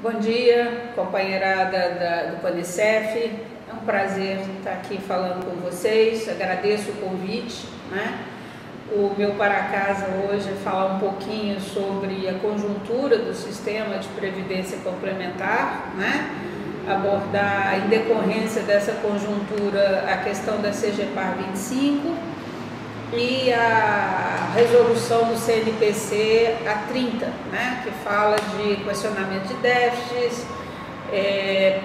Bom dia, companheirada do Panicef. É um prazer estar aqui falando com vocês. Agradeço o convite, né? O meu para casa hoje é falar um pouquinho sobre a conjuntura do sistema de previdência complementar, né? Abordar em decorrência dessa conjuntura a questão da CGPAR 25 e a resolução do CNPC a 30, né, que fala de questionamento de déficits,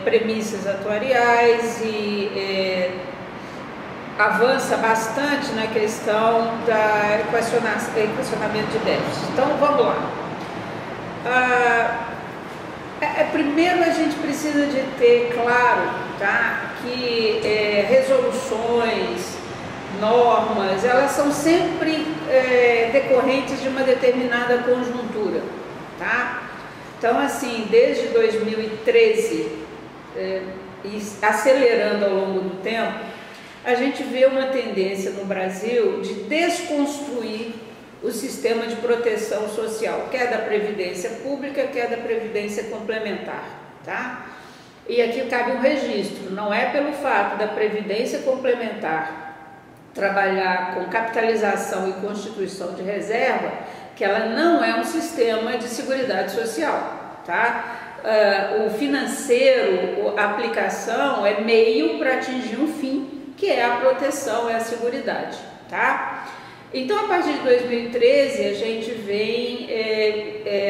premissas atuariais e avança bastante na questão da questionamento de déficits. Então vamos lá. Primeiro a gente precisa de ter claro, tá, que resoluções, normas, elas são sempre decorrentes de uma determinada conjuntura, tá? Então, assim, desde 2013, e acelerando ao longo do tempo, a gente vê uma tendência no Brasil de desconstruir o sistema de proteção social, quer da Previdência Pública, quer da Previdência Complementar, tá? E aqui cabe um registro, não é pelo fato da Previdência Complementar trabalhar com capitalização e constituição de reserva, que ela não é um sistema de seguridade social, tá? O financeiro, a aplicação é meio para atingir um fim, que é a proteção, é a seguridade, tá? Então, a partir de 2013, a gente vem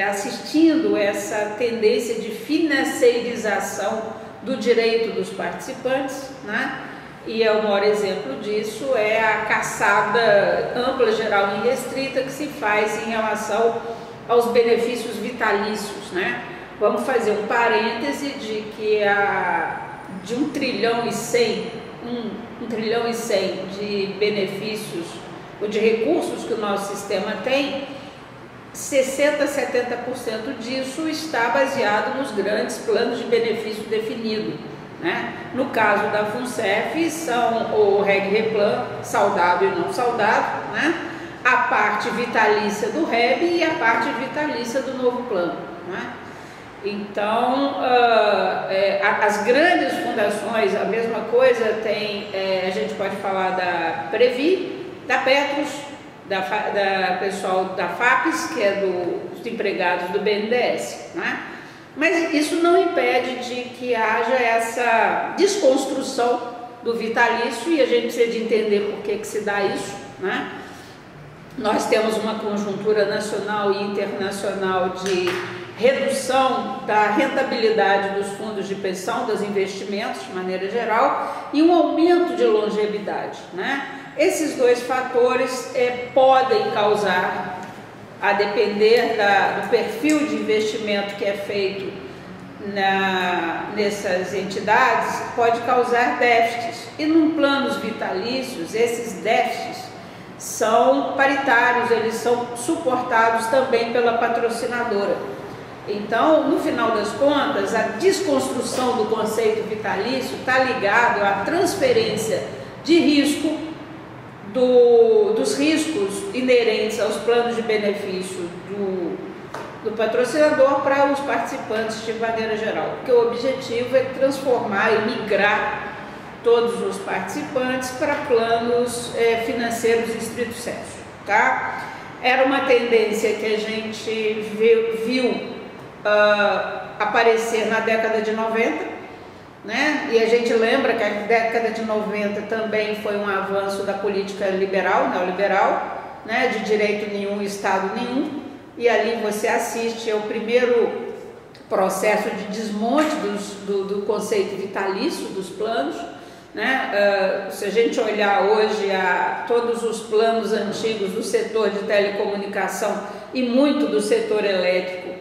assistindo essa tendência de financeirização do direito dos participantes, né? E o maior exemplo disso é a caçada ampla, geral e restrita que se faz em relação aos benefícios vitalícios, né? Vamos fazer um parêntese de que de 1 trilhão e 100 de benefícios ou de recursos que o nosso sistema tem, 60% a 70% disso está baseado nos grandes planos de benefício definido, né? No caso da FUNCEF, são o REG-REPLAN, saudável e não saudável, né? A parte vitalícia do REB e a parte vitalícia do novo plano, né? Então, as grandes fundações, a mesma coisa tem, a gente pode falar da Previ, da Petros, da pessoal da FAPES, que é dos empregados do BNDES, né? Mas isso não impede de que haja essa desconstrução do vitalício e a gente precisa de entender por que se dá isso, né? Nós temos uma conjuntura nacional e internacional de redução da rentabilidade dos fundos de pensão, dos investimentos de maneira geral e um aumento de longevidade, né? Esses dois fatores podem causar, a depender do perfil de investimento que é feito nessas entidades, pode causar déficits. E num planos vitalícios, esses déficits são paritários, eles são suportados também pela patrocinadora. Então, no final das contas, a desconstrução do conceito vitalício está ligado à transferência de risco dos riscos inerentes aos planos de benefício do patrocinador para os participantes de maneira geral, porque o objetivo é transformar e migrar todos os participantes para planos financeiros estrito sensu, tá? Era uma tendência que a gente viu aparecer na década de 90, né? E a gente lembra que a década de 90 também foi um avanço da política liberal, neoliberal, né? De direito nenhum, Estado nenhum, e ali você assiste ao primeiro processo de desmonte do conceito vitalício dos planos, né? Se a gente olhar hoje todos os planos antigos do setor de telecomunicação e muito do setor elétrico,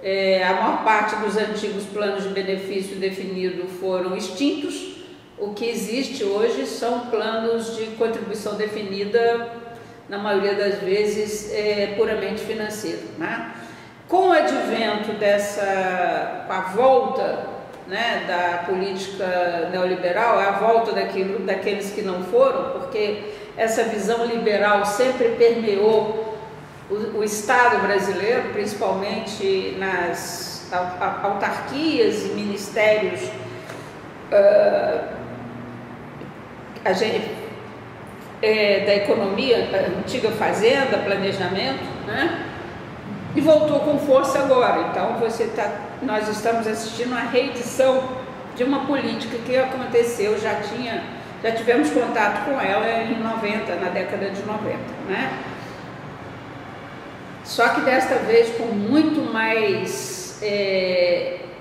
a maior parte dos antigos planos de benefício definido foram extintos. O que existe hoje são planos de contribuição definida, na maioria das vezes puramente financeiro, né? Com o advento com a volta, né, da política neoliberal, a volta daqueles que não foram, porque essa visão liberal sempre permeou o Estado brasileiro, principalmente nas autarquias e ministérios, da economia, antiga fazenda, planejamento, né? E voltou com força agora. Então nós estamos assistindo a reedição de uma política que aconteceu, já tivemos contato com ela na década de 90, né? Só que desta vez com muito mais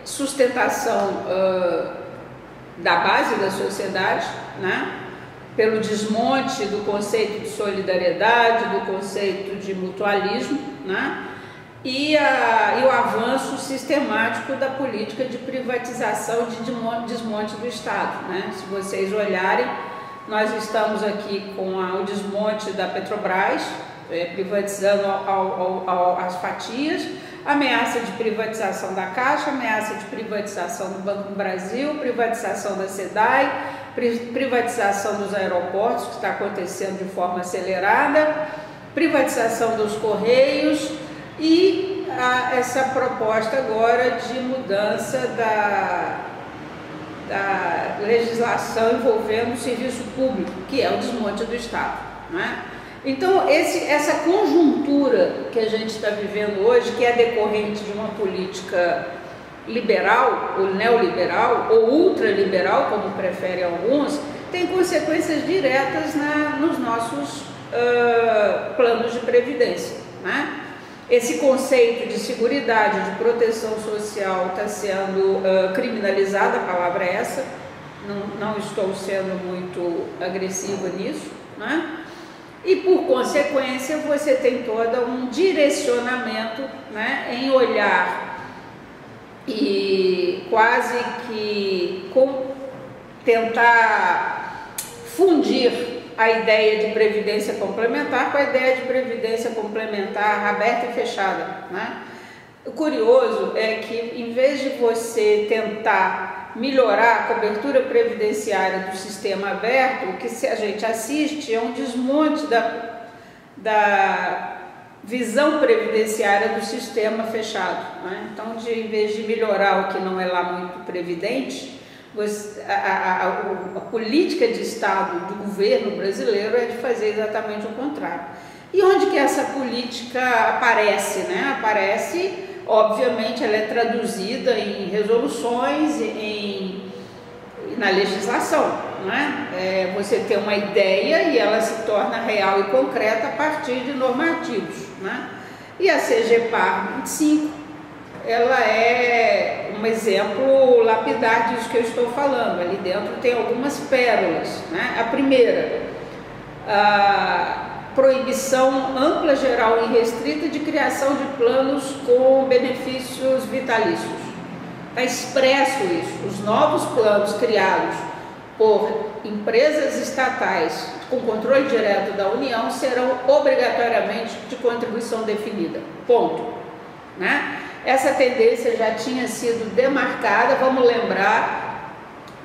sustentação da base da sociedade, né? Pelo desmonte do conceito de solidariedade, do conceito de mutualismo, né? E o avanço sistemático da política de privatização, de desmonte do Estado, né? Se vocês olharem, nós estamos aqui com o desmonte da Petrobras, privatizando as fatias, ameaça de privatização da Caixa, ameaça de privatização do Banco do Brasil, privatização da SEDAI, privatização dos aeroportos, que está acontecendo de forma acelerada, privatização dos Correios e essa proposta agora de mudança da legislação envolvendo o serviço público, que é o desmonte do Estado, né? Então, essa conjuntura que a gente está vivendo hoje, que é decorrente de uma política liberal, ou neoliberal, ou ultraliberal, como preferem alguns, tem consequências diretas nos nossos planos de previdência, né? Esse conceito de seguridade, de proteção social está sendo criminalizado, a palavra é essa, não estou sendo muito agressiva nisso, né? E por consequência você tem todo um direcionamento, né, em olhar e quase que tentar fundir a ideia de previdência complementar com a ideia de previdência complementar aberta e fechada, né? O curioso é que em vez de você tentar melhorar a cobertura previdenciária do sistema aberto, o que a gente assiste é um desmonte da visão previdenciária do sistema fechado, né? Então, em vez de melhorar o que não é lá muito previdente, a política de Estado do governo brasileiro é de fazer exatamente o contrário. E onde que essa política aparece, né? Aparece, obviamente, ela é traduzida em resoluções, na legislação, né? Você tem uma ideia e ela se torna real e concreta a partir de normativos, né? E a CGPAR 25, ela é um exemplo lapidar disso que eu estou falando. Ali dentro tem algumas pérolas, né? A primeira, proibição ampla, geral e restrita de criação de planos com benefícios vitalícios. Está expresso isso. Os novos planos criados por empresas estatais com controle direto da União serão obrigatoriamente de contribuição definida. Ponto. Né? Essa tendência já tinha sido demarcada. Vamos lembrar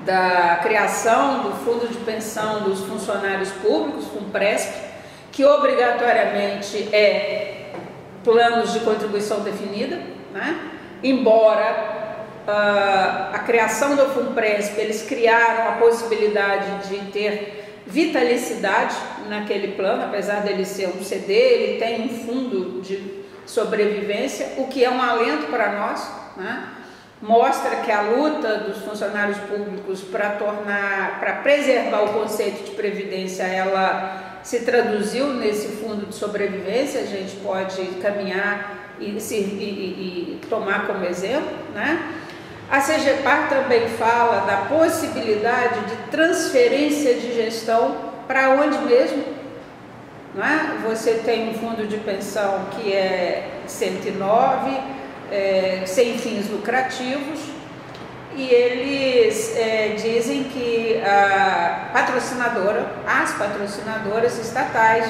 da criação do Fundo de Pensão dos Funcionários Públicos, FUNPRESP, que obrigatoriamente é planos de contribuição definida, né? Embora a criação do FUNPRESP, eles criaram a possibilidade de ter vitalicidade naquele plano, apesar dele ser um CD, ele tem um fundo de sobrevivência, o que é um alento para nós, né? Mostra que a luta dos funcionários públicos para preservar o conceito de previdência, ela se traduziu nesse fundo de sobrevivência. A gente pode caminhar e tomar como exemplo, né? A CGPAR também fala da possibilidade de transferência de gestão para onde mesmo, né? Você tem um fundo de pensão que é 109, sem fins lucrativos, e eles dizem que as patrocinadoras estatais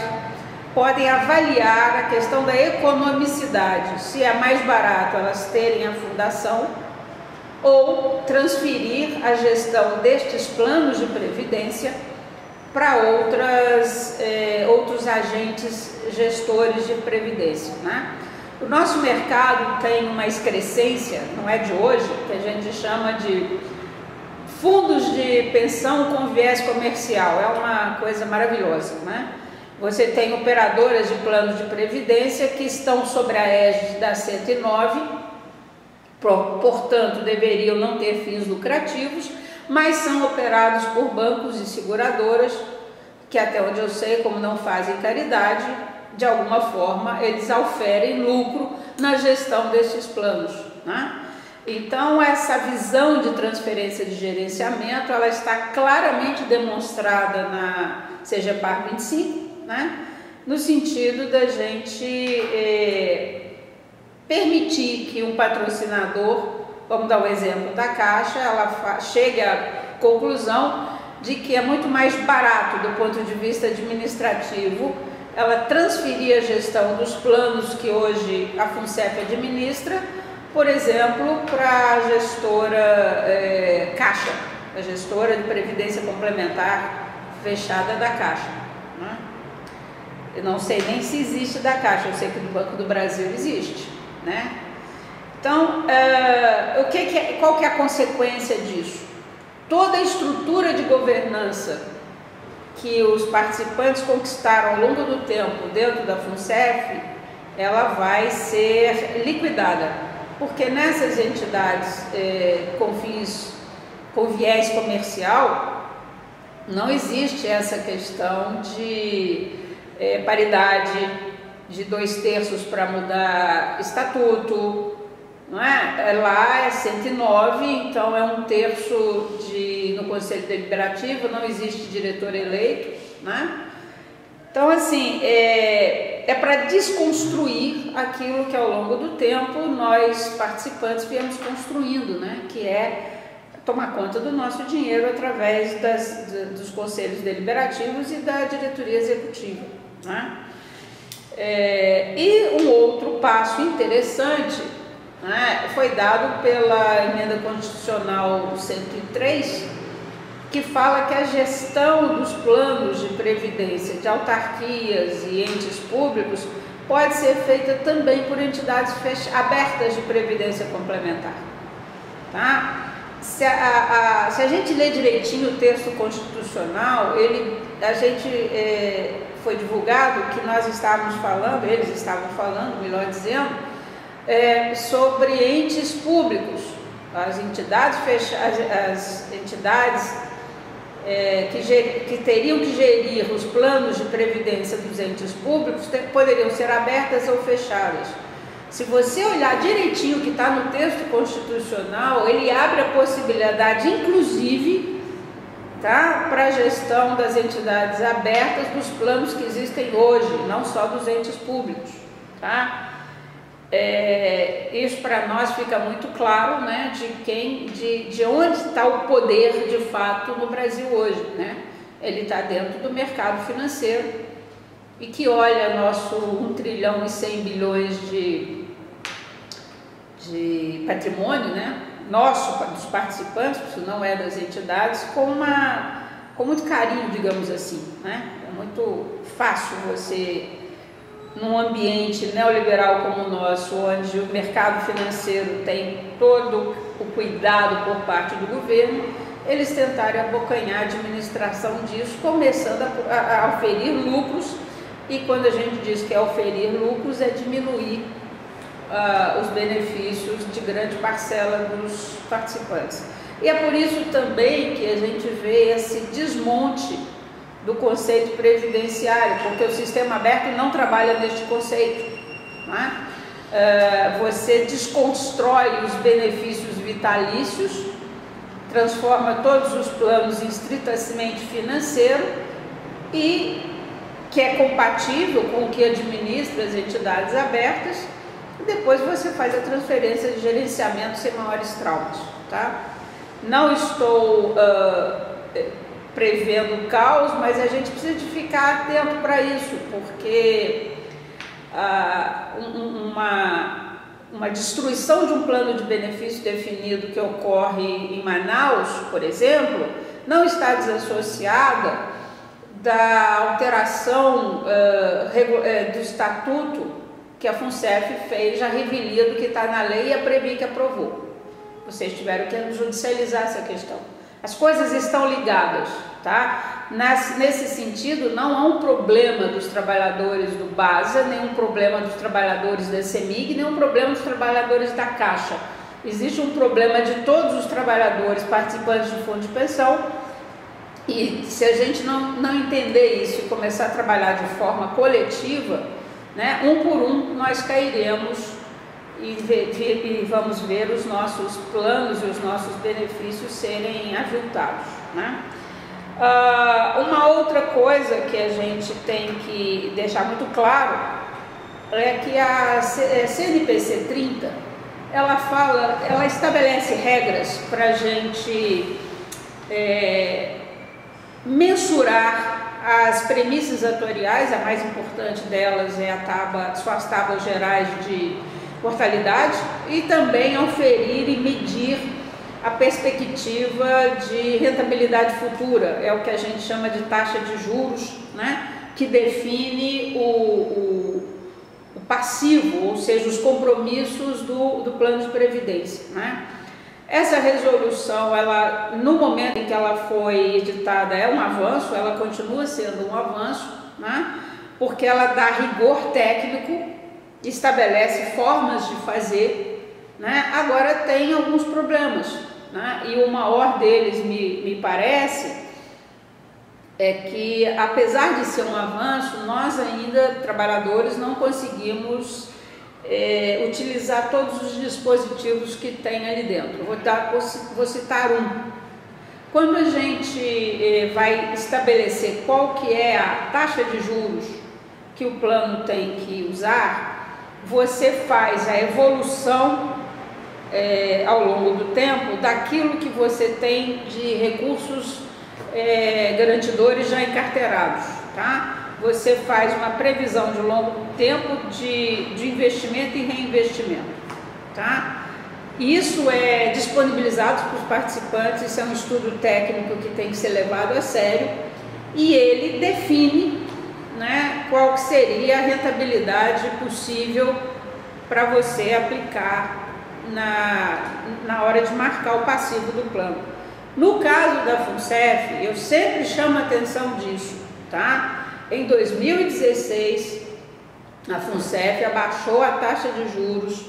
podem avaliar a questão da economicidade, se é mais barato elas terem a fundação ou transferir a gestão destes planos de previdência para outros agentes gestores de previdência, né? O nosso mercado tem uma excrescência, não é de hoje, que a gente chama de fundos de pensão com viés comercial. É uma coisa maravilhosa, né? Você tem operadoras de planos de previdência que estão sob a égide da 109, portanto deveriam não ter fins lucrativos, mas são operados por bancos e seguradoras que, até onde eu sei, como não fazem caridade, de alguma forma eles auferem lucro na gestão desses planos, né? Então essa visão de transferência de gerenciamento, ela está claramente demonstrada na CGPAR 25, né? No sentido da gente permitir que um patrocinador, vamos dar o exemplo da Caixa, ela chegue à conclusão de que é muito mais barato do ponto de vista administrativo ela transferir a gestão dos planos que hoje a FUNCEF administra, por exemplo, para a gestora Caixa, a gestora de previdência complementar fechada da Caixa, né? Eu não sei nem se existe da Caixa, eu sei que no Banco do Brasil existe, né? Então, qual que é a consequência disso? Toda a estrutura de governança que os participantes conquistaram ao longo do tempo dentro da FUNCEF, ela vai ser liquidada, porque nessas entidades com viés comercial não existe essa questão de paridade de 2/3 para mudar estatuto, não é? Lá é 109, então é 1/3 no Conselho Deliberativo, não existe diretor eleito, né? Então, assim, é para desconstruir aquilo que ao longo do tempo nós participantes viemos construindo, né? Que é tomar conta do nosso dinheiro através dos conselhos deliberativos e da diretoria executiva, né? E um outro passo interessante, né, foi dado pela emenda constitucional 103, que fala que a gestão dos planos de previdência de autarquias e entes públicos pode ser feita também por entidades abertas de previdência complementar, tá? Se a gente ler direitinho o texto constitucional, foi divulgado que nós estávamos falando, eles estavam falando, melhor dizendo, sobre entes públicos, as entidades que teriam que gerir os planos de previdência dos entes públicos poderiam ser abertas ou fechadas. Se você olhar direitinho o que está no texto constitucional, ele abre a possibilidade, inclusive, tá, para a gestão das entidades abertas dos planos que existem hoje, não só dos entes públicos, tá? Isso para nós fica muito claro, né, de onde está o poder de fato no Brasil hoje, né? Ele está dentro do mercado financeiro e que olha nosso 1.100 trilhões de patrimônio, né, nosso, dos participantes, isso não é das entidades, com muito carinho, digamos assim, né? É muito fácil você, num ambiente neoliberal como o nosso, onde o mercado financeiro tem todo o cuidado por parte do governo, eles tentarem abocanhar a administração disso, começando a oferir lucros, e quando a gente diz que é oferir lucros, é diminuir os benefícios de grande parcela dos participantes. E é por isso também que a gente vê esse desmonte do conceito previdenciário, porque o sistema aberto não trabalha neste conceito, né? Você desconstrói os benefícios vitalícios, transforma todos os planos em estritamente financeiro e que é compatível com o que administra as entidades abertas, e depois você faz a transferência de gerenciamento sem maiores traumas, tá? Não estou prevendo caos, mas a gente precisa de ficar atento para isso, porque uma destruição de um plano de benefício definido que ocorre em Manaus, por exemplo, não está desassociada da alteração do estatuto que a FUNCEF fez a revelia do que está na lei e a Previ que aprovou. Vocês tiveram que judicializar essa questão. As coisas estão ligadas, tá? Nesse sentido, não há um problema dos trabalhadores do BASA, nem um problema dos trabalhadores da CEMIG, nem um problema dos trabalhadores da Caixa. Existe um problema de todos os trabalhadores participantes do fundo de pensão, e se a gente não entender isso e começar a trabalhar de forma coletiva, né, um por um nós cairemos e vamos ver os nossos planos e os nossos benefícios serem aviltados, né? Uma outra coisa que a gente tem que deixar muito claro é que a CNPC 30, ela estabelece regras para a gente mensurar as premissas atuariais. A mais importante delas são as tábuas gerais de mortalidade, e também auferir e medir a perspectiva de rentabilidade futura, é o que a gente chama de taxa de juros, né, que define o passivo, ou seja, os compromissos do plano de previdência, né? Essa resolução, no momento em que ela foi editada, é um avanço, ela continua sendo um avanço, né? Porque ela dá rigor técnico, estabelece formas de fazer, né? Agora tem alguns problemas, né? E o maior deles, me parece, é que, apesar de ser um avanço, nós ainda, trabalhadores, não conseguimos utilizar todos os dispositivos que tem ali dentro. Vou citar um. Quando a gente vai estabelecer qual que é a taxa de juros que o plano tem que usar, você faz a evolução ao longo do tempo daquilo que você tem de recursos garantidores já encarteirados, tá? Você faz uma previsão de longo tempo de investimento e reinvestimento, tá? Isso é disponibilizado para os participantes, isso é um estudo técnico que tem que ser levado a sério, e ele define, né, qual que seria a rentabilidade possível para você aplicar na hora de marcar o passivo do plano. No caso da FUNCEF, eu sempre chamo a atenção disso, tá? Em 2016, a FUNCEF abaixou a taxa de juros,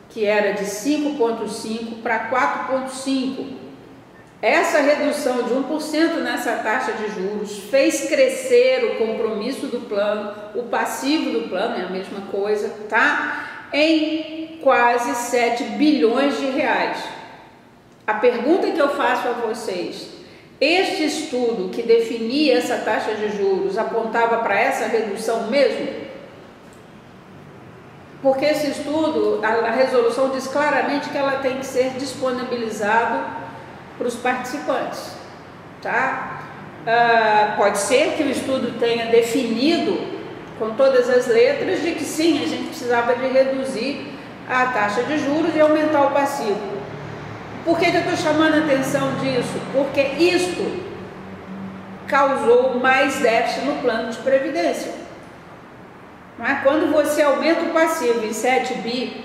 que era de 5,5 para 4,5. Essa redução de 1% nessa taxa de juros fez crescer o compromisso do plano, o passivo do plano é a mesma coisa, tá? Em quase 7 bilhões de reais. A pergunta que eu faço a vocês: este estudo que definia essa taxa de juros apontava para essa redução mesmo? Porque esse estudo, a resolução diz claramente que ela tem que ser disponibilizada para os participantes, tá? Pode ser que o estudo tenha definido com todas as letras de que sim, a gente precisava de reduzir a taxa de juros e aumentar o passivo. Por que eu estou chamando a atenção disso? Porque isto causou mais déficit no plano de previdência. Mas quando você aumenta o passivo em 7 bi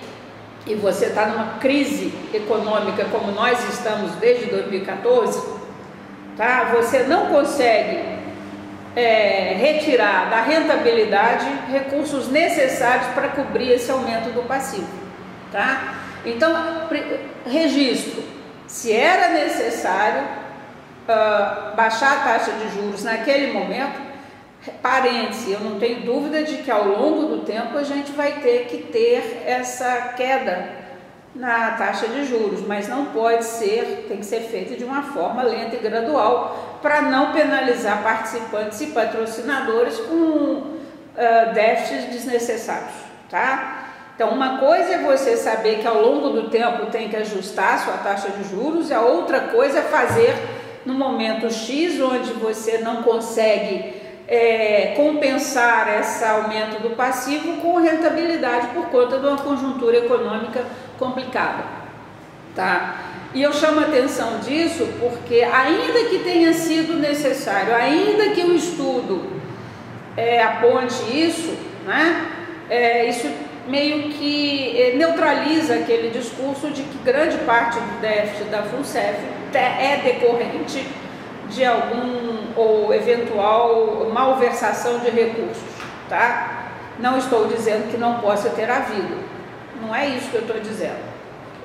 e você está numa crise econômica como nós estamos desde 2014, tá? Você não consegue retirar da rentabilidade recursos necessários para cobrir esse aumento do passivo, tá? Então, registro, se era necessário baixar a taxa de juros naquele momento, parêntese, eu não tenho dúvida de que ao longo do tempo a gente vai ter que ter essa queda na taxa de juros, mas não pode ser, tem que ser feito de uma forma lenta e gradual, para não penalizar participantes e patrocinadores com déficits desnecessários, tá? Então, uma coisa é você saber que ao longo do tempo tem que ajustar a sua taxa de juros, e a outra coisa é fazer no momento X, onde você não consegue compensar esse aumento do passivo com rentabilidade por conta de uma conjuntura econômica complicada, tá? E eu chamo a atenção disso porque, ainda que tenha sido necessário, ainda que o estudo aponte isso, né, isso meio que neutraliza aquele discurso de que grande parte do déficit da FUNCEF é decorrente de algum ou eventual malversação de recursos, tá? Não estou dizendo que não possa ter havido, não é isso que eu estou dizendo.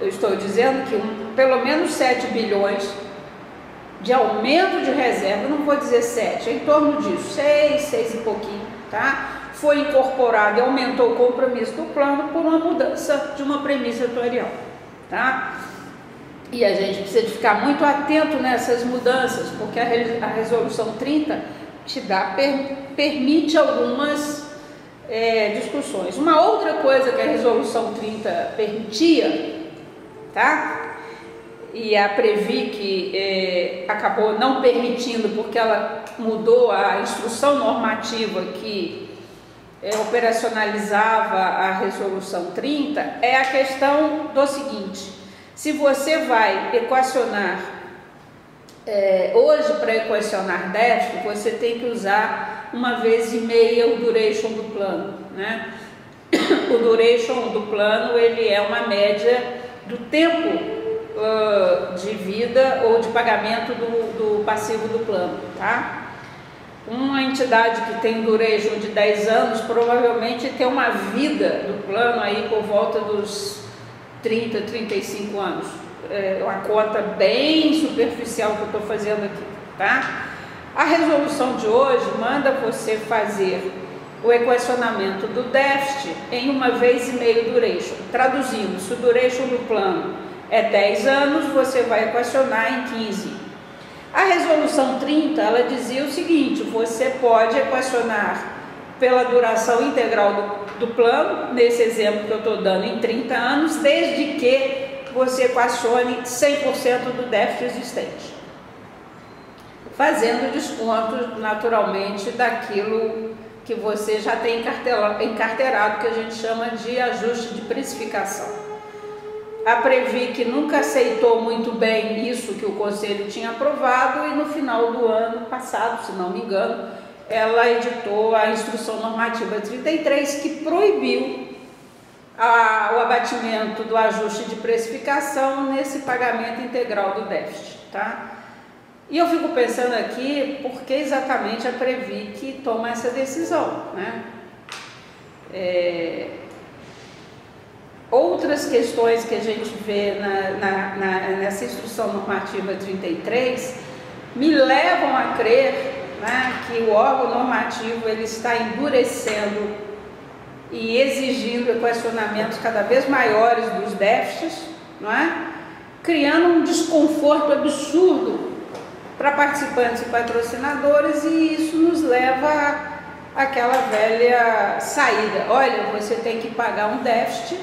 Eu estou dizendo que pelo menos 7 bilhões de aumento de reserva, não vou dizer 7, é em torno disso, 6 e pouquinho, tá? Foi incorporado e aumentou o compromisso do plano por uma mudança de uma premissa atuarial, tá? E a gente precisa de ficar muito atento nessas mudanças, porque a resolução 30 permite algumas discussões. Uma outra coisa que a resolução 30 permitia, tá? E a Previc acabou não permitindo, porque ela mudou a instrução normativa que operacionalizava a resolução 30, é a questão do seguinte: se você vai equacionar, hoje para equacionar déficit, você tem que usar 1,5 vezes o duration do plano, né? O duration do plano, ele é uma média do tempo de vida ou de pagamento do passivo do plano, tá? Uma entidade que tem duration de 10 anos provavelmente tem uma vida do plano aí por volta dos 30, 35 anos. É uma conta bem superficial que eu estou fazendo aqui, tá? A resolução de hoje manda você fazer o equacionamento do déficit em 1,5 vezes duration. Traduzindo, se o duration do plano é 10 anos, você vai equacionar em 15. A resolução 30, ela dizia o seguinte: você pode equacionar pela duração integral do plano, nesse exemplo que eu estou dando, em 30 anos, desde que você equacione 100% do déficit existente, fazendo desconto naturalmente daquilo que você já tem encarteirado, que a gente chama de ajuste de precificação. A Previc nunca aceitou muito bem isso que o Conselho tinha aprovado e no final do ano passado, se não me engano, ela editou a Instrução Normativa 33, que proibiu o abatimento do ajuste de precificação nesse pagamento integral do déficit, tá? E eu fico pensando aqui, por que exatamente a Previc toma essa decisão, né? Outras questões que a gente vê nessa Instrução Normativa 33 me levam a crer, né, que o órgão normativo ele está endurecendo e exigindo equacionamentos cada vez maiores dos déficits, não é? Criando um desconforto absurdo para participantes e patrocinadores, e isso nos leva àquela velha saída: olha, você tem que pagar um déficit,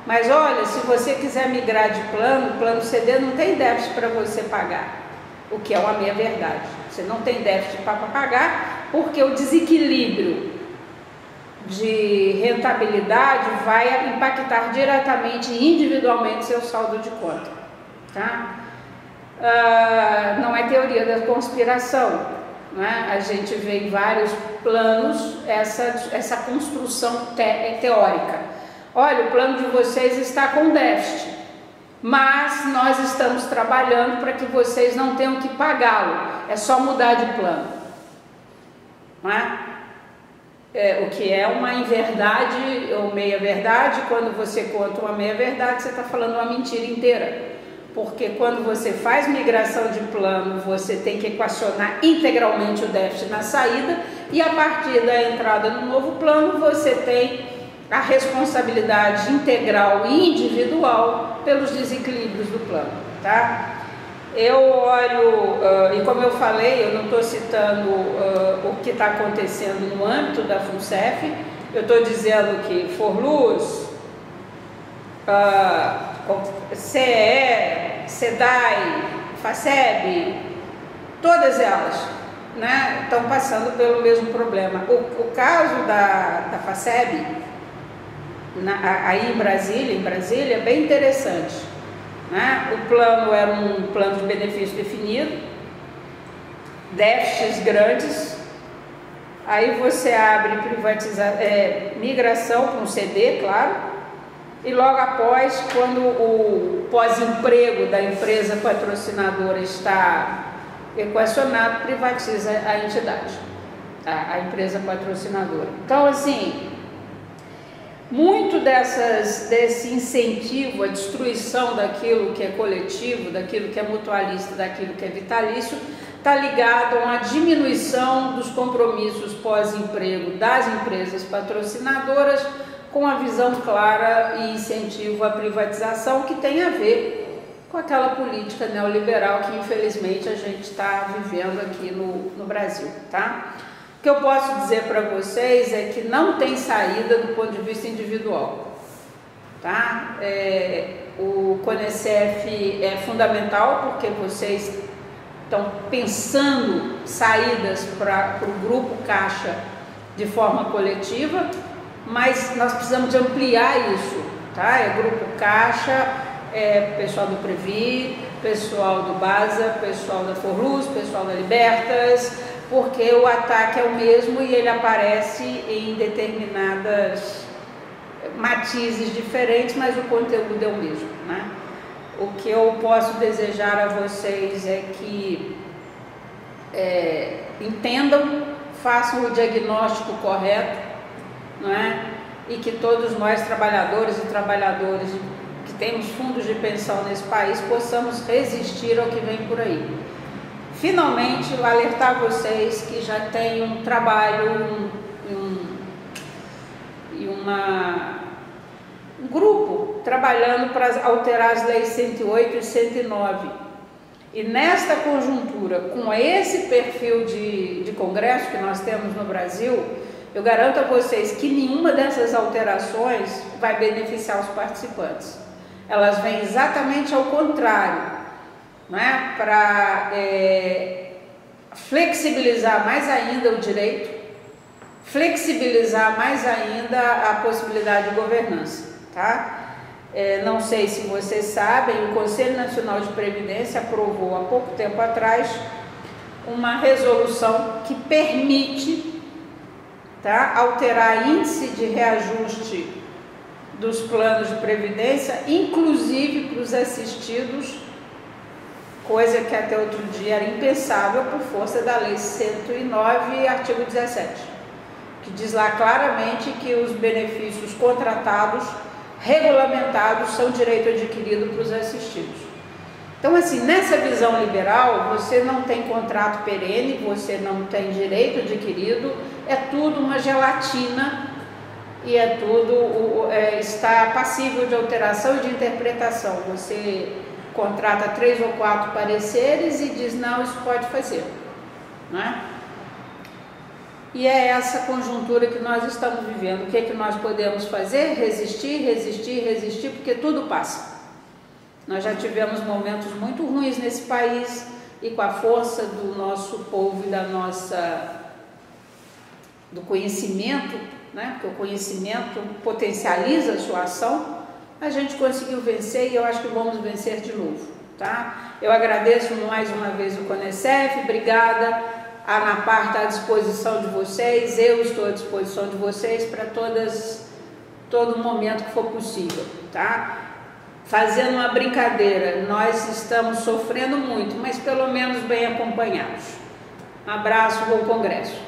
mas olha, se você quiser migrar de plano, o plano CD não tem déficit para você pagar, o que é uma meia-verdade. Você não tem déficit para pagar porque o desequilíbrio de rentabilidade vai impactar diretamente e individualmente seu saldo de conta, tá? Não é teoria da conspiração, né? A gente vê em vários planos essa construção teórica. Olha, o plano de vocês está com déficit, mas nós estamos trabalhando para que vocês não tenham que pagá-lo, é só mudar de plano, não é? O que é uma inverdade ou meia-verdade. Quando você conta uma meia-verdade, você está falando uma mentira inteira, porque quando você faz migração de plano, você tem que equacionar integralmente o déficit na saída, e a partir da entrada no novo plano, você tem a responsabilidade integral e individual pelos desequilíbrios do plano, tá? Eu olho, e como eu falei, eu não estou citando o que está acontecendo no âmbito da FUNCEF, eu estou dizendo que Forluz, CE, SEDAI, FACEB, todas elas, né, estão passando pelo mesmo problema. O caso da FACEB, aí em Brasília, é bem interessante, né? O plano era um plano de benefício definido, déficits grandes, Aí você abre migração com CD, claro, e logo após, quando o pós-emprego da empresa patrocinadora está equacionado, privatiza a entidade, a empresa patrocinadora. Então, assim, muito desse incentivo à destruição daquilo que é coletivo, daquilo que é mutualista, daquilo que é vitalício, está ligado a uma diminuição dos compromissos pós-emprego das empresas patrocinadoras, com a visão clara e incentivo à privatização, que tem a ver com aquela política neoliberal que infelizmente a gente está vivendo aqui no Brasil, tá? O que eu posso dizer para vocês é que não tem saída do ponto de vista individual, tá? O CONECEF é fundamental porque vocês estão pensando saídas para o grupo Caixa de forma coletiva, mas nós precisamos de ampliar isso, tá? É grupo Caixa, pessoal do Previ, pessoal do BASA, pessoal da Forluz, pessoal da Libertas, porque o ataque é o mesmo e ele aparece em determinadas matizes diferentes, mas o conteúdo é o mesmo, né? O que eu posso desejar a vocês é que entendam, façam o diagnóstico correto, não é? E que todos nós, trabalhadores e trabalhadoras que temos fundos de pensão nesse país, possamos resistir ao que vem por aí. Finalmente, alertar vocês que já tem um trabalho um grupo trabalhando para alterar as leis 108 e 109. E nesta conjuntura, com esse perfil de congresso que nós temos no Brasil, eu garanto a vocês que nenhuma dessas alterações vai beneficiar os participantes. Elas vêm exatamente ao contrário, né? Para flexibilizar mais ainda o direito, flexibilizar mais ainda a possibilidade de governança, tá? Não sei se vocês sabem, o Conselho Nacional de Previdência aprovou há pouco tempo atrás uma resolução que permite, tá, alterar índice de reajuste dos planos de previdência, inclusive para os assistidos, coisa que até outro dia era impensável por força da Lei 109, artigo 17, que diz lá claramente que os benefícios contratados, regulamentados, são direito adquirido para os assistidos. Então, assim, nessa visão liberal, você não tem contrato perene, você não tem direito adquirido, é tudo uma gelatina e é tudo, está passível de alteração e de interpretação. Você contrata 3 ou 4 pareceres e diz, não, isso pode fazer, não é? E é essa conjuntura que nós estamos vivendo. O que é que nós podemos fazer? Resistir, resistir, resistir, porque tudo passa. Nós já tivemos momentos muito ruins nesse país e com a força do nosso povo e do conhecimento, né? Porque o conhecimento potencializa a sua ação, a gente conseguiu vencer e eu acho que vamos vencer de novo, tá? Eu agradeço mais uma vez o CONECEF, obrigada. A ANAPAR está à disposição de vocês, eu estou à disposição de vocês para todo momento que for possível, tá? Fazendo uma brincadeira, nós estamos sofrendo muito, mas pelo menos bem acompanhados. Um abraço, bom congresso.